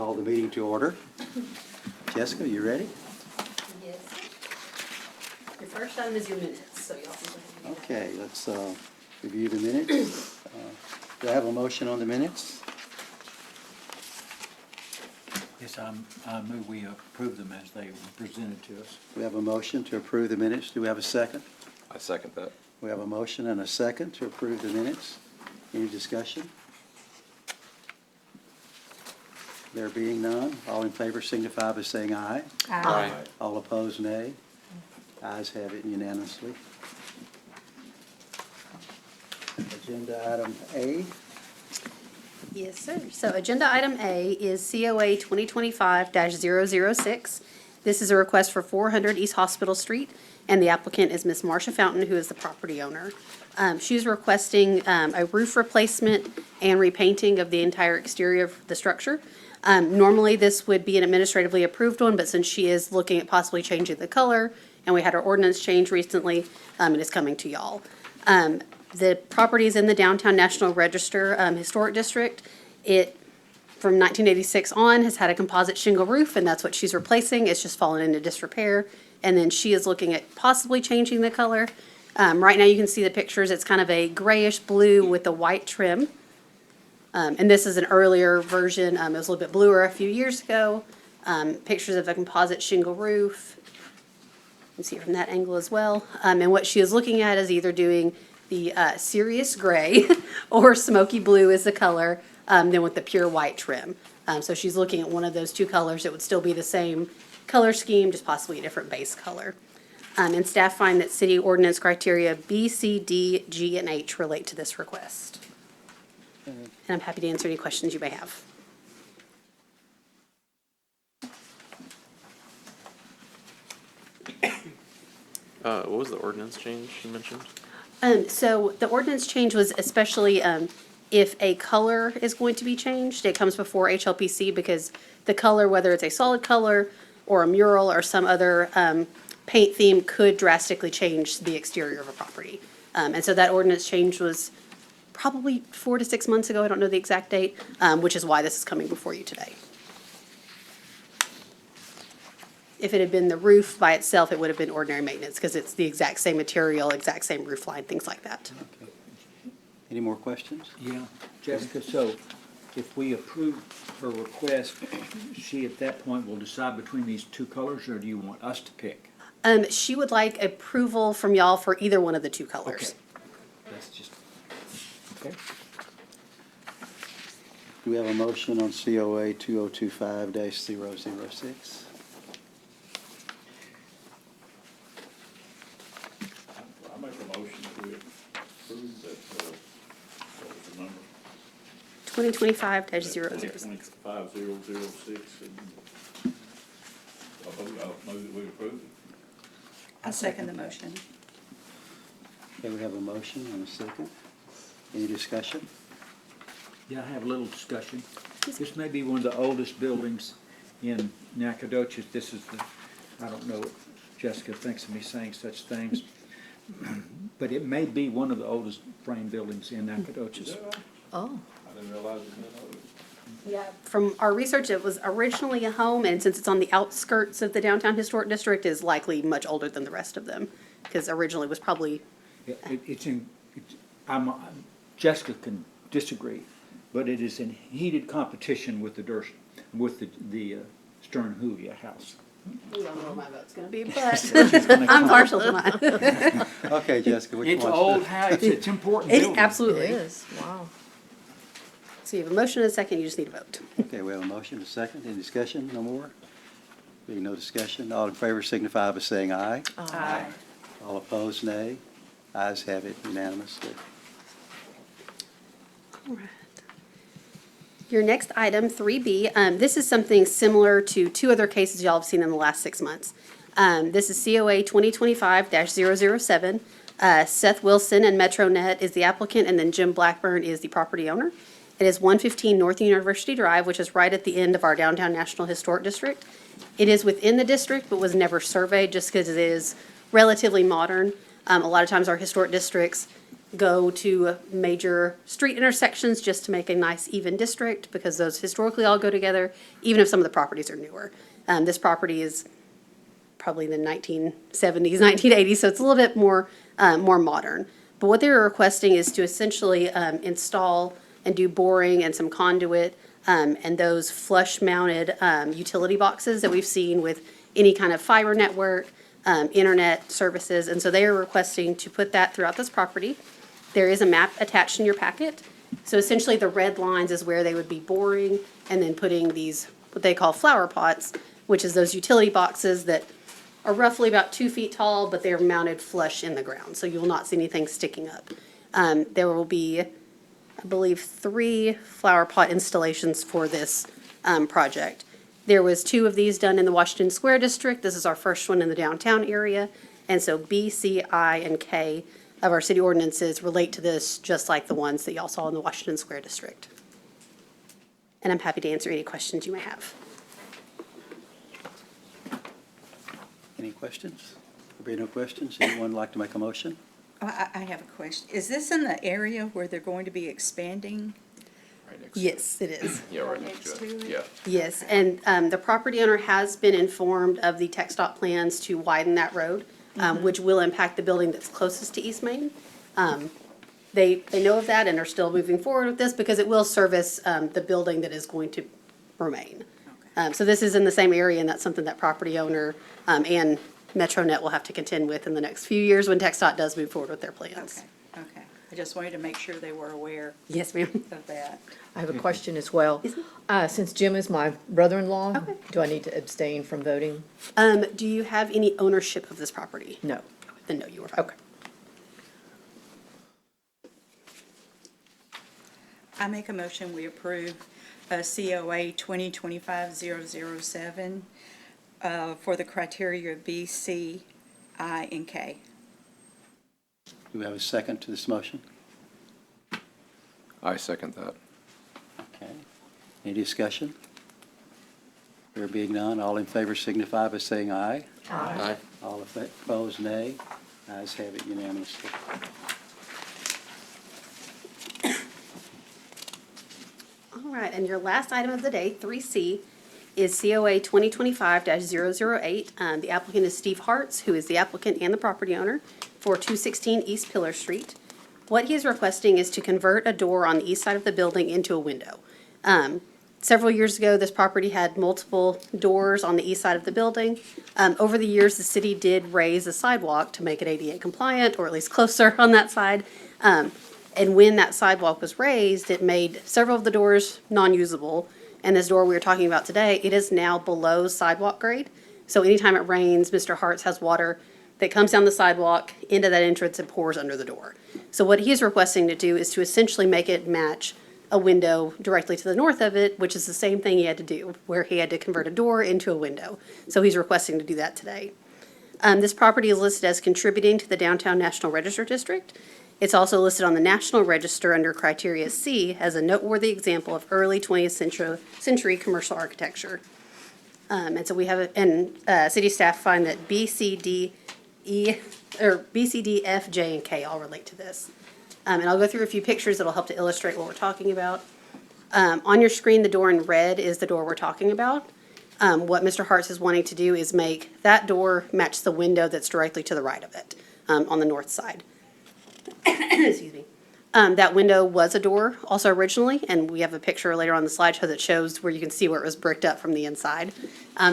call the meeting to order. Jessica, you ready? Yes. Your first item is your minutes, so y'all can go ahead and do that. Okay, let's review the minutes. Do I have a motion on the minutes? Yes, I move we approve them as they were presented to us. We have a motion to approve the minutes. Do we have a second? I second that. We have a motion and a second to approve the minutes. Any discussion? There being none, all in favor signify by saying aye. Aye. All opposed, nay. Ayes have it unanimously. Agenda item A. Yes, sir. So agenda item A is COA 2025-006. This is a request for 400 East Hospital Street, and the applicant is Ms. Marcia Fountain, who is the property owner. She's requesting a roof replacement and repainting of the entire exterior of the structure. Normally, this would be an administratively approved one, but since she is looking at possibly changing the color, and we had our ordinance change recently, it is coming to y'all. The property is in the Downtown National Register Historic District. It, from 1986 on, has had a composite shingle roof, and that's what she's replacing. It's just fallen into disrepair. And then she is looking at possibly changing the color. Right now, you can see the pictures. It's kind of a grayish blue with a white trim. And this is an earlier version. It was a little bit bluer a few years ago. Pictures of a composite shingle roof. You can see it from that angle as well. And what she is looking at is either doing the Sirius gray or smoky blue is the color, then with the pure white trim. So she's looking at one of those two colors. It would still be the same color scheme, just possibly a different base color. And staff find that city ordinance criteria B, C, D, G, and H relate to this request. And I'm happy to answer any questions you may have. What was the ordinance change you mentioned? So the ordinance change was especially if a color is going to be changed, it comes before HLPC because the color, whether it's a solid color or a mural or some other paint theme, could drastically change the exterior of a property. And so that ordinance change was probably 4 to 6 months ago. I don't know the exact date, which is why this is coming before you today. If it had been the roof by itself, it would have been ordinary maintenance because it's the exact same material, exact same roof line, things like that. Okay. Any more questions? Yeah, Jessica, so if we approve her request, she at that point will decide between these two colors, or do you want us to pick? She would like approval from y'all for either one of the two Okay, colors. that's just, okay. Do we have a motion on COA 2025-006? I make a motion to approve that, what was the number? 2025-006. 25006, and I'll move that we approve it. I second the motion. Okay, we have a motion and a second. Any discussion? Yeah, I have a little discussion. This may be one of the oldest buildings in Nacogdoches. This is the, I don't know if Jessica thinks of me saying such things, but it may be one of the oldest frame buildings in Nacogdoches. Oh. I didn't realize it was that old. Yeah, from our research, it was originally a home, and since it's on the outskirts of the Downtown Historic District, is likely much older than the rest of them, because originally was probably, Jessica can disagree, but it is in heated competition with the Stern Julia house. we don't know what my vote's gonna be, but I'm partial to mine. Okay, Jessica, which It's one's old the- house, it's important It building. absolutely. It is, wow. So you have a motion and a second, you just need a vote. Okay, we have a motion and a second. Any discussion? No more? Being no discussion, all in favor signify by saying aye. Aye. All opposed, nay. Ayes have it unanimously. All right. Your next item, 3B, this is something similar to two other cases y'all have seen in the last 6 months. This is COA 2025-007. Seth Wilson and MetroNet is the applicant, and then Jim Blackburn is the property owner. It is 115 North University Drive, which is right at the end of our Downtown National Historic District. It is within the district, but was never surveyed just because it is relatively modern. A lot of times our historic districts go to major street intersections just to make a nice even district, because those historically all go together, even if some of the properties are newer. This property is probably the 1970s, 1980s, so it's a little bit more modern. But what they're requesting is to essentially install and do boring and some conduit and those flush-mounted utility boxes that we've seen with any kind of fiber network, internet services. And so they are requesting to put that throughout this property. There is a map attached in your packet. So essentially the red lines is where they would be boring and then putting these, what they call flower pots, which is those utility boxes that are roughly about 2 feet tall, but they're mounted flush in the ground. So you will not see anything sticking up. There will be, I believe, 3 flower pot installations for this project. There was 2 of these done in the Washington Square District. This is our first one in the downtown area. And so B, C, I, and K of our city ordinances relate to this, just like the ones that y'all saw in the Washington Square District. And I'm happy to answer any questions you may have. Any questions? There be no questions? Anyone like to make a motion? I have a question. Is this in the area where they're going to be expanding? Right next to it. Yes, it is. Yeah, right Next next to to it. it? Yeah. Yes, and the property owner has been informed of the TxDOT plans to widen that road, which will impact the building that's closest to East Main. They know of that and are still moving forward with this because it will service the building that is going to remain. So this is in the same area, and that's something that property owner and MetroNet will have to contend with in the next few years when TxDOT does move forward with their plans. Okay. I just wanted to make sure they were aware Yes, ma'am. of that. I have a question as well. Yes, Since Jim is my brother-in-law, Okay. do I need to abstain from voting? Do you have any ownership of this property? No. Then no, you are fine. Okay. I make a motion, we approve COA 2025-007 for the criteria B, C, I, and K. Do we have a second to this motion? I second that. Okay. Any discussion? There being none, all in favor signify by saying aye. Aye. All opposed, nay. Ayes have it unanimously. All right, and your last item of the day, 3C, is COA 2025-008. The applicant is Steve Hartz, who is the applicant and the property owner for 216 East Pillar Street. What he is requesting is to convert a door on the east side of the building into a window. Several years ago, this property had multiple doors on the east side of the building. Over the years, the city did raise the sidewalk to make it ADA compliant, or at least closer on that side. And when that sidewalk was raised, it made several of the doors non-usable. And this door we were talking about today, it is now below sidewalk grade. So anytime it rains, Mr. Hartz has water that comes down the sidewalk into that entrance and pours under the door. So what he's requesting to do is to essentially make it match a window directly to the north of it, which is the same thing he had to do, where he had to convert a door into a window. So he's requesting to do that today. This property is listed as contributing to the Downtown National Register District. It's also listed on the National Register under Criteria C as a noteworthy example of early 20th century commercial architecture. And so we have, city staff find that B, C, D, F, J, and K all relate to this. And I'll go through a few pictures that'll help to illustrate what we're talking about. On your screen, the door in red is the door we're talking about. What Mr. Hartz is wanting to do is make that door match the window that's directly to the right of it, on the north side. Excuse me. That window was a door also originally, and we have a picture later on the slideshow that shows where you can see where it was bricked up from the inside.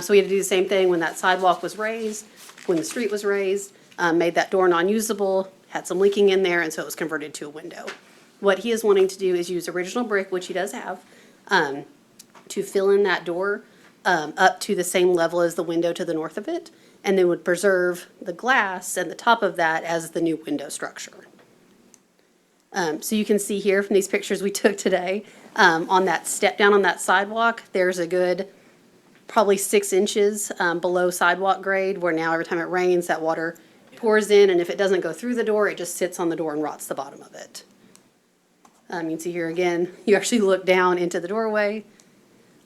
So we had to do the same thing when that sidewalk was raised, when the street was raised, made that door non-usable, had some leaking in there, and so it was converted to a window. What he is wanting to do is use original brick, which he does have, to fill in that door up to the same level as the window to the north of it, and then would preserve the glass and the top of that as the new window structure. So you can see here from these pictures we took today, on that step down on that sidewalk, there's a good probably 6 inches below sidewalk grade, where now every time it rains, that water pours in, and if it doesn't go through the door, it just sits on the door and rots the bottom of it. You can see here again, you actually look down into the doorway.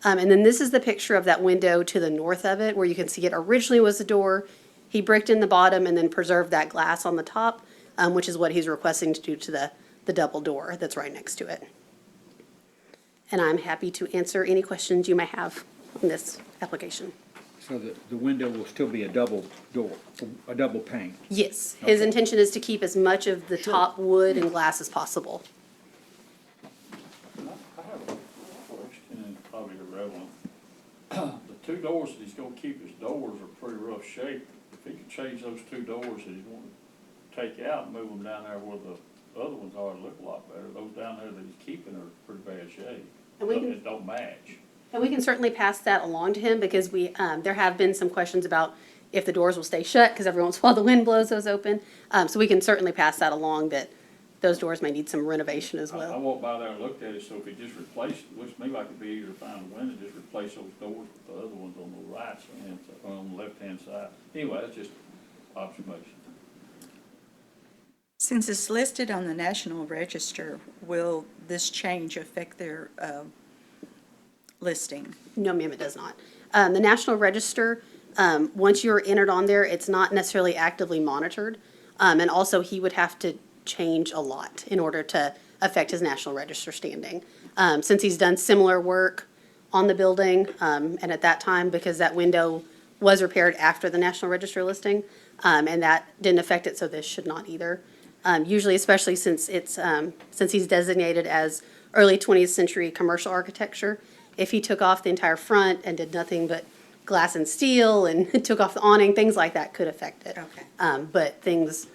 And then this is the picture of that window to the north of it, where you can see it originally was a door. He bricked in the bottom and then preserved that glass on the top. which is what he's requesting to do to the double door that's right next to it. And I'm happy to answer any questions you may have on this application. So the window will still be a double door, a double pane. Yes, his Okay. intention is to keep as much of the top wood and glass as possible. I have a question, and probably irrelevant. The two doors that he's gonna keep as doors are pretty rough shape. If he could change those two doors that he's wanting to take out and move them down there where the other ones are, it'd look a lot better. Those down there that he's keeping are pretty bad shape. And we can- It don't match. And we can certainly pass that along to him because there have been some questions about if the doors will stay shut, because every once in a while the wind blows those open. So we can certainly pass that along, that those doors may need some renovation as I well. walked by there and looked at it, so if he just replaced, looks to me like it'd be easier to find a window, just replace those doors with the other ones on the right hand, or on the left-hand side. Anyway, that's just observation. Since it's listed on the National Register, will this change affect their listing? No, ma'am, it does not. The National Register, once you're entered on there, it's not necessarily actively monitored. And also, he would have to change a lot in order to affect his National Register standing. Since he's done similar work on the building, and at that time, because that window was repaired after the National Register listing, and that didn't affect it, so this should not either. Usually, especially since since he's designated as early 20th century commercial architecture, if he took off the entire front and did nothing but glass and steel and took off the awning, things like that could affect it. Okay. But things,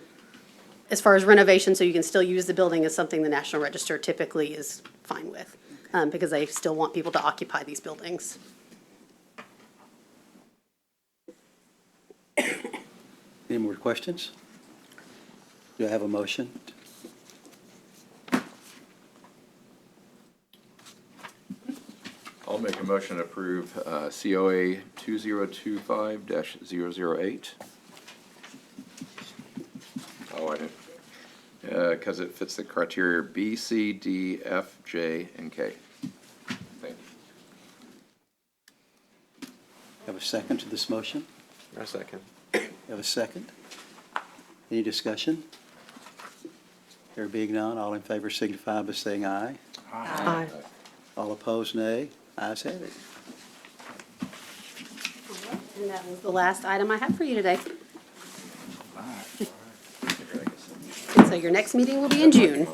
as far as renovation, so you can still use the building, is something the National Register typically is fine with, because they still want people to occupy these buildings. Any more questions? Do I have a motion? I'll make a motion to approve COA 2025-008. Oh, I didn't, because it fits the criteria B, C, D, F, J, and K. Thank you. Have a second to this motion? A second. Have a second? Any discussion? There being none, all in favor signify by saying aye. Aye. All opposed, nay. Ayes have it. And that was the last item I have for you today. So your next meeting will be in June.